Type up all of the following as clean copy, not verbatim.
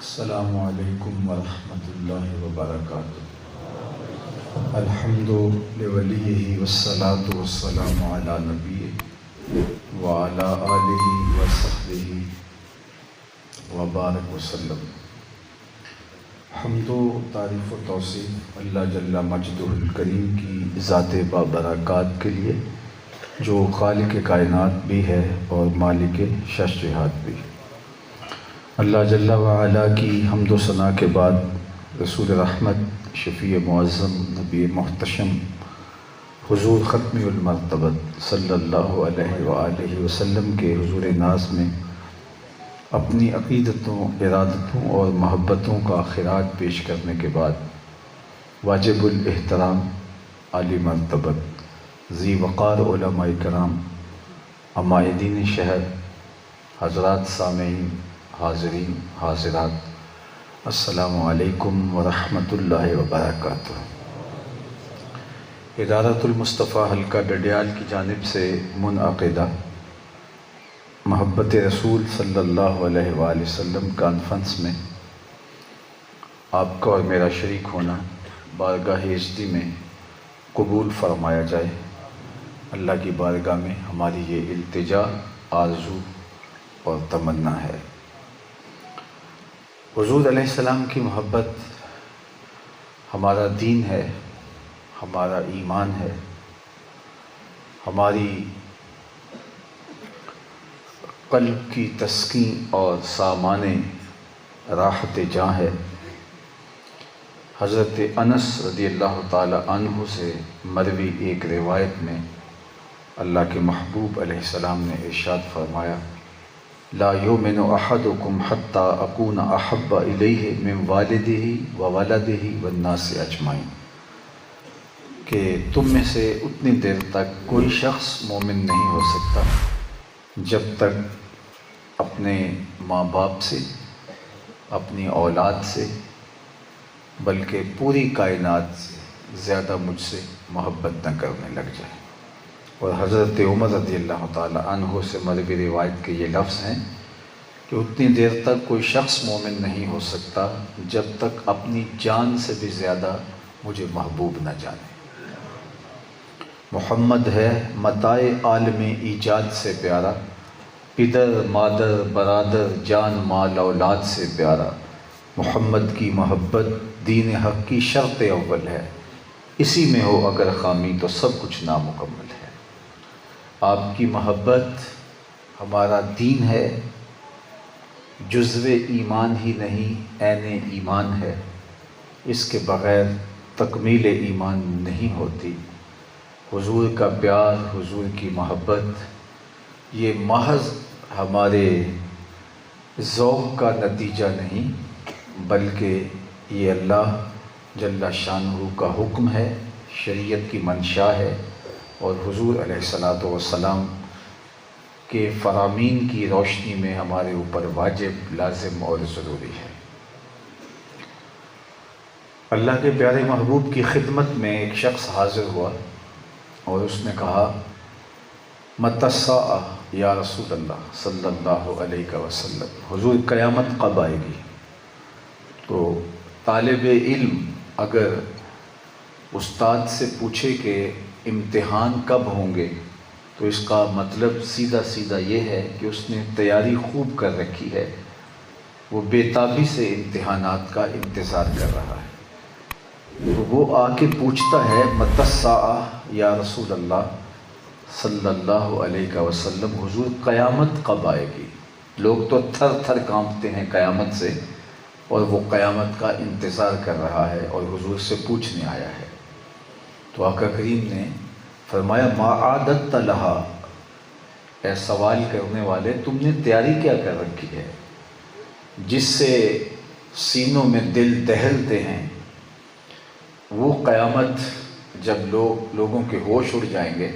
السلام علیکم ورحمۃ اللہ وبرکاتہ۔ الحمد لولیہ والصلاة والسلام علی نبیہ وعلی آلہ وصحبہ وبارک وسلم۔ حمد و تعریف و توصیف اللہ جل مجدہ الکریم کی ذات بابرکات کے لیے، جو خالق کائنات بھی ہے اور مالک شش جہات بھی۔ اللہ جل وعلا کی حمد و ثنا کے بعد رسول رحمت، شفیع معظم، نبی محتشم، حضور ختم المرتبت صلی اللہ علیہ وآلہ وسلم کے حضور ناز میں اپنی عقیدتوں، ارادتوں اور محبتوں کا خراج پیش کرنے کے بعد واجب الاحترام عالی مرتبت ذی وقار علماء کرام، عمائدین شہر، حضرات سامعین، حاضرین حاضرات، السلام علیکم ورحمۃ اللہ وبرکاتہ۔ ادارۃ المصطفیٰ حلقہ ڈڈیال کی جانب سے منعقدہ محبت رسول صلی اللہ علیہ وآلہ وسلم کانفرنس میں آپ کا اور میرا شریک ہونا بارگاہ ہستی میں قبول فرمایا جائے۔ اللہ کی بارگاہ میں ہماری یہ التجا، آرزو اور تمنا ہے۔ حضور علیہ السلام کی محبت ہمارا دین ہے، ہمارا ایمان ہے، ہماری قلب کی تسکین اور سامان راحت جاں ہے۔ حضرت انس رضی اللہ تعالی عنہ سے مروی ایک روایت میں اللہ کے محبوب علیہ السلام نے ارشاد فرمایا، لا یؤمن احدکم حتی اکون احب الیہ من والدہ وولدہ والناس اجمعین، کہ تم میں سے اتنی دیر تک کوئی شخص مومن نہیں ہو سکتا جب تک اپنے ماں باپ سے، اپنی اولاد سے، بلکہ پوری کائنات سے زیادہ مجھ سے محبت نہ کرنے لگ جائے۔ اور حضرت عمر رضی اللہ تعالی عنہ سے مروی روایت کے یہ لفظ ہیں کہ اتنی دیر تک کوئی شخص مومن نہیں ہو سکتا جب تک اپنی جان سے بھی زیادہ مجھے محبوب نہ جانے۔ محمد ہے متاع عالم ایجاد سے پیارا، پدر مادر برادر جان مال اولاد سے پیارا۔ محمد کی محبت دین حق کی شرط اول ہے، اسی میں ہو اگر خامی تو سب کچھ نامکمل ہے۔ آپ کی محبت ہمارا دین ہے، جزو ایمان ہی نہیں عین ایمان ہے، اس کے بغیر تکمیل ایمان نہیں ہوتی۔ حضور کا پیار، حضور کی محبت یہ محض ہمارے ذوق کا نتیجہ نہیں، بلکہ یہ اللہ جل شانہ کا حکم ہے، شریعت کی منشا ہے، اور حضور علیہ الصلاۃ والسلام کے فرامین کی روشنی میں ہمارے اوپر واجب، لازم اور ضروری ہے۔ اللہ کے پیارے محبوب کی خدمت میں ایک شخص حاضر ہوا اور اس نے کہا، متی الساعہ یا رسول اللہ صلی اللہ علیہ وسلم، حضور قیامت کب آئے گی؟ تو طالب علم اگر استاد سے پوچھے کہ امتحان کب ہوں گے تو اس کا مطلب سیدھا یہ ہے کہ اس نے تیاری خوب کر رکھی ہے، وہ بے تابی سے امتحانات کا انتظار کر رہا ہے۔ تو وہ آ کے پوچھتا ہے، متی الساعہ یا رسول اللہ صلی اللہ علیہ وسلم، حضور قیامت کب آئے گی؟ لوگ تو تھر تھر کانپتے ہیں قیامت سے، اور وہ قیامت کا انتظار کر رہا ہے اور حضور سے پوچھنے آیا ہے۔ تو آقا کریم نے فرمایا، ما اعددت لہا، اے سوال کرنے والے تم نے تیاری کیا کر رکھی ہے؟ جس سے سینوں میں دل دہلتے ہیں، وہ قیامت جب لوگوں کے ہوش اڑ جائیں گے،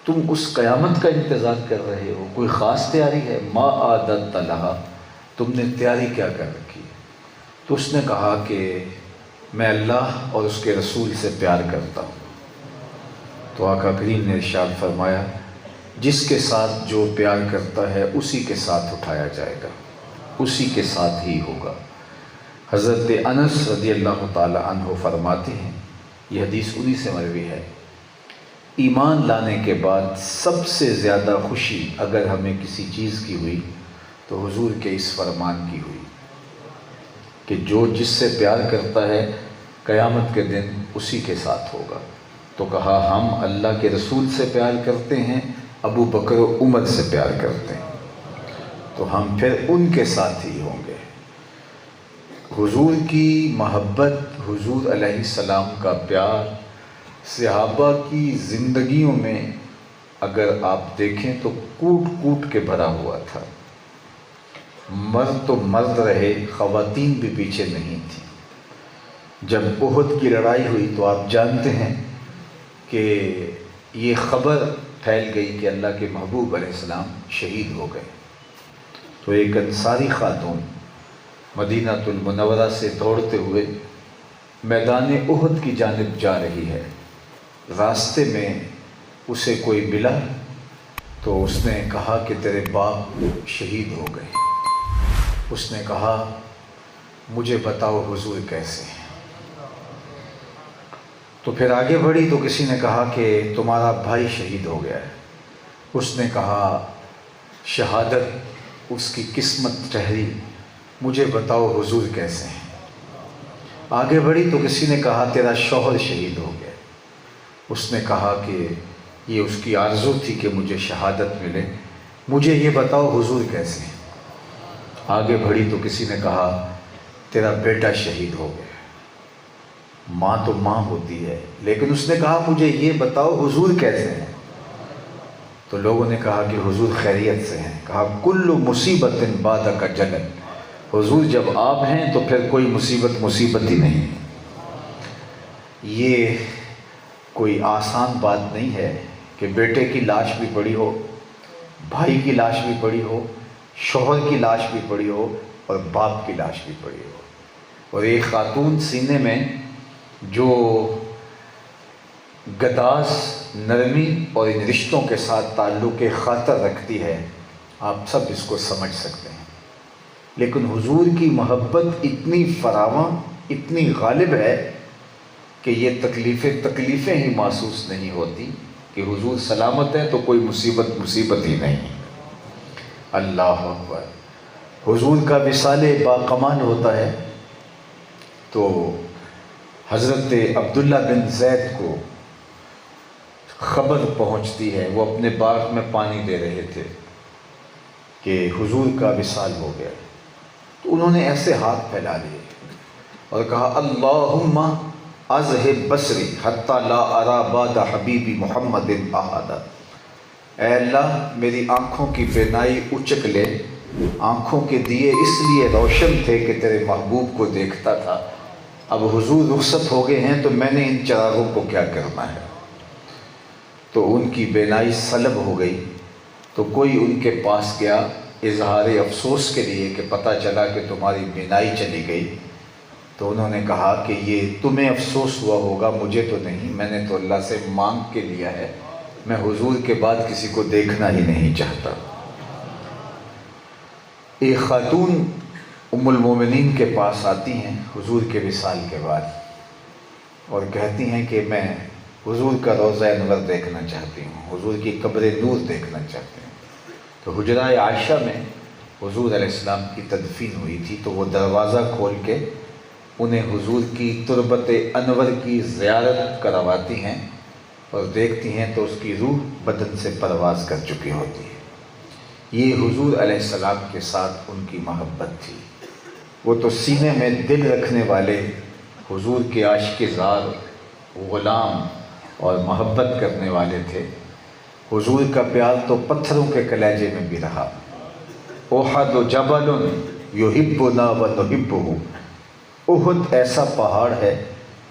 تم اس قیامت کا انتظار کر رہے ہو، کوئی خاص تیاری ہے؟ ما اعددت لہا، تم نے تیاری کیا کر رکھی ہے؟ تو اس نے کہا کہ میں اللہ اور اس کے رسول سے پیار کرتا ہوں۔ تو آقا کریم نے ارشاد فرمایا، جس کے ساتھ جو پیار کرتا ہے اسی کے ساتھ اٹھایا جائے گا۔ اسی کے ساتھ ہی ہوگا۔ حضرت انس رضی اللہ تعالی عنہ فرماتے ہیں، یہ حدیث انہی سے مروی ہے، ایمان لانے کے بعد سب سے زیادہ خوشی اگر ہمیں کسی چیز کی ہوئی تو حضور کے اس فرمان کی ہوئی کہ جو جس سے پیار کرتا ہے قیامت کے دن اسی کے ساتھ ہوگا۔ تو کہا ہم اللہ کے رسول سے پیار کرتے ہیں، ابو بکر و عمر سے پیار کرتے ہیں، تو ہم پھر ان کے ساتھ ہی ہوں گے۔ حضور کی محبت، حضور علیہ السلام کا پیار صحابہ کی زندگیوں میں اگر آپ دیکھیں تو کوٹ کوٹ کے بھرا ہوا تھا۔ مرد تو مرد رہے، خواتین بھی پیچھے نہیں تھیں۔ جب احد کی لڑائی ہوئی تو آپ جانتے ہیں کہ یہ خبر پھیل گئی کہ اللہ کے محبوب علیہ السلام شہید ہو گئے، تو ایک انصاری خاتون مدینہ المنورہ سے دوڑتے ہوئے میدان احد کی جانب جا رہی ہے۔ راستے میں اسے کوئی ملا تو اس نے کہا کہ تیرے باپ شہید ہو گئے۔ اس نے کہا مجھے بتاؤ حضور کیسے ہیں؟ تو پھر آگے بڑھی تو کسی نے کہا کہ تمہارا بھائی شہید ہو گیا ہے۔ اس نے کہا شہادت اس کی قسمت ٹھہری، مجھے بتاؤ حضور کیسے ہیں؟ آگے بڑھی تو کسی نے کہا تیرا شوہر شہید ہو گیا۔ اس نے کہا کہ یہ اس کی آرزو تھی کہ مجھے شہادت ملے، مجھے یہ بتاؤ حضور کیسے ہیں؟ آگے بڑھی تو کسی نے کہا تیرا بیٹا شہید ہو گیا۔ ماں تو ماں ہوتی ہے، لیکن اس نے کہا مجھے یہ بتاؤ حضور کیسے ہیں؟ تو لوگوں نے کہا کہ حضور خیریت سے ہیں۔ کہا کل مصیبت بعدک جلل، حضور جب آپ ہیں تو پھر کوئی مصیبت ہی نہیں۔ یہ کوئی آسان بات نہیں ہے کہ بیٹے کی لاش بھی پڑی ہو، بھائی کی لاش بھی پڑی ہو، شوہر کی لاش بھی پڑی ہو اور باپ کی لاش بھی پڑی ہو، اور ایک خاتون سینے میں جو گداز نرمی اور ان رشتوں کے ساتھ تعلق خاطر رکھتی ہے، آپ سب اس کو سمجھ سکتے ہیں۔ لیکن حضور کی محبت اتنی فراواں، اتنی غالب ہے کہ یہ تکلیفیں ہی محسوس نہیں ہوتی کہ حضور سلامت ہے تو کوئی مصیبت ہی نہیں۔ اللہ اکبر۔ حضور کا وصال باقمان ہوتا ہے تو حضرت عبداللہ بن زید کو خبر پہنچتی ہے، وہ اپنے باغ میں پانی دے رہے تھے کہ حضور کا وصال ہو گیا، تو انہوں نے ایسے ہاتھ پھیلا لیے اور کہا اللہم اذہب بصری حتی لا ارا بعد حبیبی محمد احدا، اے اللہ میری آنکھوں کی بینائی اچک لے، آنکھوں کے دیے اس لیے روشن تھے کہ تیرے محبوب کو دیکھتا تھا، اب حضور رخصت ہو گئے ہیں تو میں نے ان چراغوں کو کیا کرنا ہے۔ تو ان کی بینائی سلب ہو گئی، تو کوئی ان کے پاس گیا اظہار افسوس کے لیے کہ پتہ چلا کہ تمہاری بینائی چلی گئی، تو انہوں نے کہا کہ یہ تمہیں افسوس ہوا ہوگا، مجھے تو نہیں، میں نے تو اللہ سے مانگ کے لیا ہے، میں حضور کے بعد کسی کو دیکھنا ہی نہیں چاہتا۔ ایک خاتون ام المومنین کے پاس آتی ہیں حضور کے وصال کے بعد اور کہتی ہیں کہ میں حضور کا روضہ انور دیکھنا چاہتی ہوں، حضور کی قبر نور دیکھنا چاہتی ہوں۔ تو حجرہ عائشہ میں حضور علیہ السلام کی تدفین ہوئی تھی، تو وہ دروازہ کھول کے انہیں حضور کی تربت انور کی زیارت کرواتی ہیں اور دیکھتی ہیں تو اس کی روح بدن سے پرواز کر چکی ہوتی ہے۔ یہ حضور علیہ السلام کے ساتھ ان کی محبت تھی۔ وہ تو سینے میں دل رکھنے والے حضور کے عاشق زار، غلام اور محبت کرنے والے تھے۔ حضور کا پیار تو پتھروں کے کلیجے میں بھی رہا۔ احد جبل یحبنا ونحبہ، احد ایسا پہاڑ ہے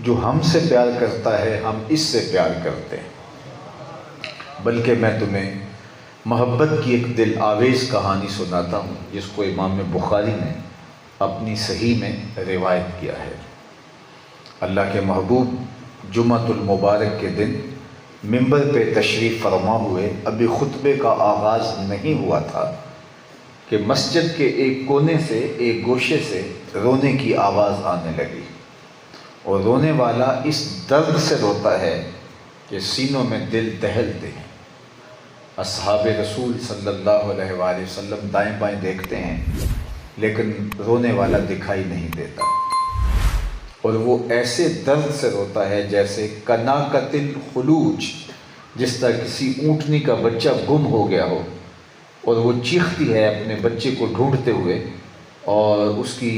جو ہم سے پیار کرتا ہے، ہم اس سے پیار کرتے ہیں۔ بلکہ میں تمہیں محبت کی ایک دل آویز کہانی سناتا ہوں جس کو امام بخاری نے اپنی صحیح میں روایت کیا ہے۔ اللہ کے محبوب جمعۃ المبارک کے دن ممبر پہ تشریف فرما ہوئے، ابھی خطبے کا آغاز نہیں ہوا تھا کہ مسجد کے ایک کونے سے، ایک گوشے سے رونے کی آواز آنے لگی، اور رونے والا اس درد سے روتا ہے کہ سینوں میں دل دہلتے ہیں۔ اصحاب رسول صلی اللہ علیہ وآلہ وسلم دائیں بائیں دیکھتے ہیں لیکن رونے والا دکھائی نہیں دیتا، اور وہ ایسے درد سے روتا ہے جیسے کناکۃ الخلوج، جس طرح کسی اونٹنی کا بچہ گم ہو گیا ہو اور وہ چیختی ہے اپنے بچے کو ڈھونڈتے ہوئے، اور اس کی